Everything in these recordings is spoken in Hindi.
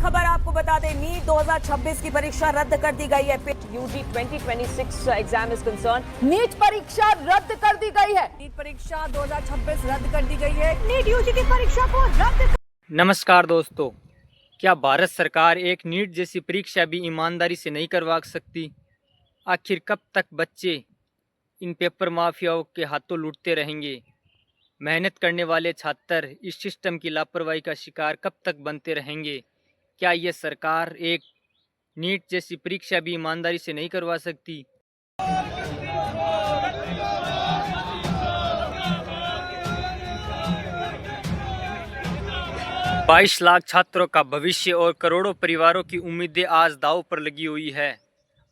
खबर आपको बता दें, नीट 2026 की परीक्षा रद्द कर दी गई है। UG 2026 exam is concern. NEET परीक्षा रद्द कर दी गई है। नीट परीक्षा 2026 रद्द कर दी गई है। नीट यूजी की परीक्षा को रद्द। नमस्कार दोस्तों, क्या भारत सरकार एक नीट जैसी परीक्षा भी ईमानदारी से नहीं करवा सकती? आखिर कब तक बच्चे इन पेपर माफियाओं के हाथों लूटते रहेंगे? मेहनत करने वाले छात्र इस सिस्टम की लापरवाही का शिकार कब तक बनते रहेंगे? क्या ये सरकार एक नीट जैसी परीक्षा भी ईमानदारी से नहीं करवा सकती? 22 लाख छात्रों का भविष्य और करोड़ों परिवारों की उम्मीदें आज दांव पर लगी हुई है।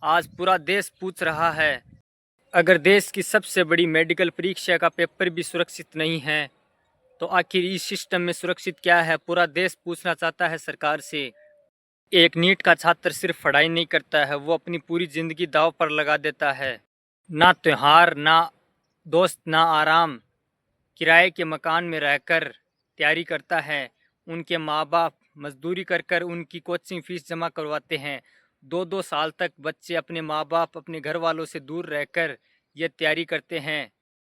आज पूरा देश पूछ रहा है, अगर देश की सबसे बड़ी मेडिकल परीक्षा का पेपर भी सुरक्षित नहीं है तो आखिर इस सिस्टम में सुरक्षित क्या है? पूरा देश पूछना चाहता है सरकार से। एक नीट का छात्र सिर्फ पढ़ाई नहीं करता है, वो अपनी पूरी जिंदगी दांव पर लगा देता है। ना त्योहार, ना दोस्त, ना आराम, किराए के मकान में रहकर तैयारी करता है। उनके माँ बाप मजदूरी कर कर उनकी कोचिंग फीस जमा करवाते हैं। 2-2 साल तक बच्चे अपने माँ बाप, अपने घर वालों से दूर रहकर ये तैयारी करते हैं।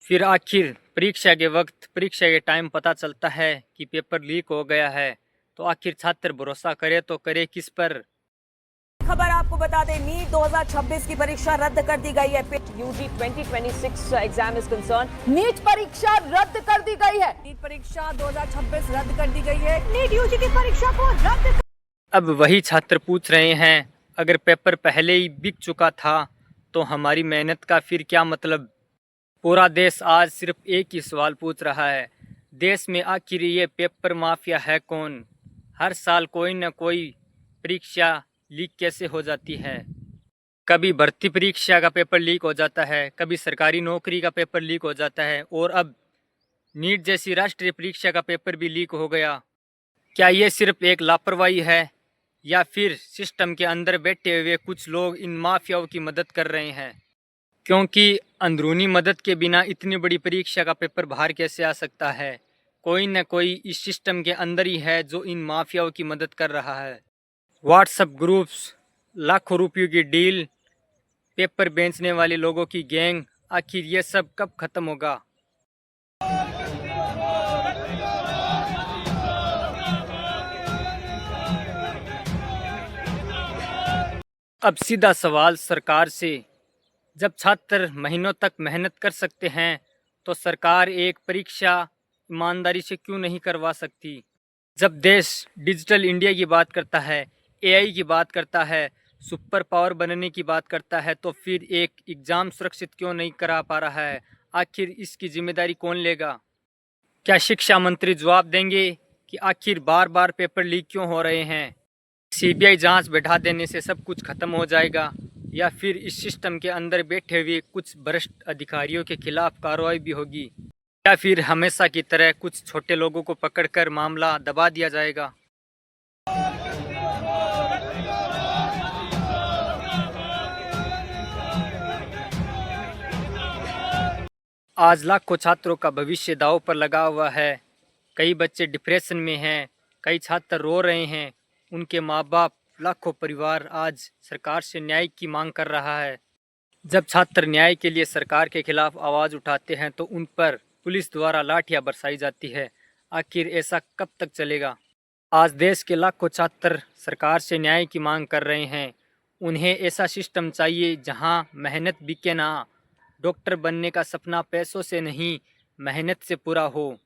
फिर आखिर परीक्षा के वक्त, परीक्षा के टाइम पता चलता है कि पेपर लीक हो गया है, तो आखिर छात्र भरोसा करे तो करे किस पर? खबर आपको बता दें, नीट 2026 की परीक्षा रद्द कर दी गई है। UG 2026 exam is concern. NEET परीक्षा रद्द कर दी गई है। नीट परीक्षा 2026 रद्द कर दी गई है। नीट यूजी की परीक्षा को रद्द। अब वही छात्र पूछ रहे हैं, अगर पेपर पहले ही बिक चुका था तो हमारी मेहनत का फिर क्या मतलब? पूरा देश आज सिर्फ एक ही सवाल पूछ रहा है, देश में आखिर ये पेपर माफिया है कौन? हर साल कोई न कोई परीक्षा लीक कैसे हो जाती है? कभी भर्ती परीक्षा का पेपर लीक हो जाता है, कभी सरकारी नौकरी का पेपर लीक हो जाता है, और अब नीट जैसी राष्ट्रीय परीक्षा का पेपर भी लीक हो गया। क्या ये सिर्फ एक लापरवाही है या फिर सिस्टम के अंदर बैठे हुए कुछ लोग इन माफियाओं की मदद कर रहे हैं? क्योंकि अंदरूनी मदद के बिना इतनी बड़ी परीक्षा का पेपर बाहर कैसे आ सकता है? कोई न कोई इस सिस्टम के अंदर ही है जो इन माफियाओं की मदद कर रहा है। व्हाट्सएप ग्रुप्स, लाखों रुपयों की डील, पेपर बेचने वाले लोगों की गैंग, आखिर ये सब कब खत्म होगा? अब सीधा सवाल सरकार से, जब छात्र महीनों तक मेहनत कर सकते हैं तो सरकार एक परीक्षा ईमानदारी से क्यों नहीं करवा सकती? जब देश डिजिटल इंडिया की बात करता है, AI की बात करता है, सुपर पावर बनने की बात करता है, तो फिर एक एग्ज़ाम सुरक्षित क्यों नहीं करा पा रहा है? आखिर इसकी जिम्मेदारी कौन लेगा? क्या शिक्षा मंत्री जवाब देंगे कि आखिर बार बार पेपर लीक क्यों हो रहे हैं? CBI जांच बैठा देने से सब कुछ खत्म हो जाएगा, या फिर इस सिस्टम के अंदर बैठे हुए कुछ भ्रष्ट अधिकारियों के खिलाफ कार्रवाई भी होगी, या फिर हमेशा की तरह कुछ छोटे लोगों को पकड़कर मामला दबा दिया जाएगा? आज लाखों छात्रों का भविष्य दांव पर लगा हुआ है। कई बच्चे डिप्रेशन में हैं, कई छात्र रो रहे हैं, उनके माँ बाप, लाखों परिवार आज सरकार से न्याय की मांग कर रहा है। जब छात्र न्याय के लिए सरकार के खिलाफ आवाज़ उठाते हैं तो उन पर पुलिस द्वारा लाठियां बरसाई जाती है। आखिर ऐसा कब तक चलेगा? आज देश के लाखों छात्र सरकार से न्याय की मांग कर रहे हैं। उन्हें ऐसा सिस्टम चाहिए जहां मेहनत बिके ना, डॉक्टर बनने का सपना पैसों से नहीं, मेहनत से पूरा हो।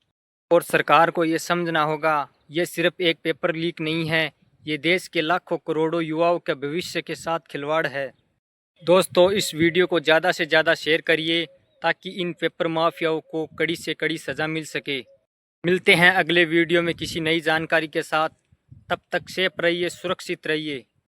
और सरकार को ये समझना होगा, ये सिर्फ एक पेपर लीक नहीं है, ये देश के लाखों करोड़ों युवाओं के भविष्य के साथ खिलवाड़ है। दोस्तों, इस वीडियो को ज़्यादा से ज़्यादा शेयर करिए ताकि इन पेपर माफियाओं को कड़ी से कड़ी सज़ा मिल सके। मिलते हैं अगले वीडियो में किसी नई जानकारी के साथ। तब तक सेफ रहिए, सुरक्षित रहिए।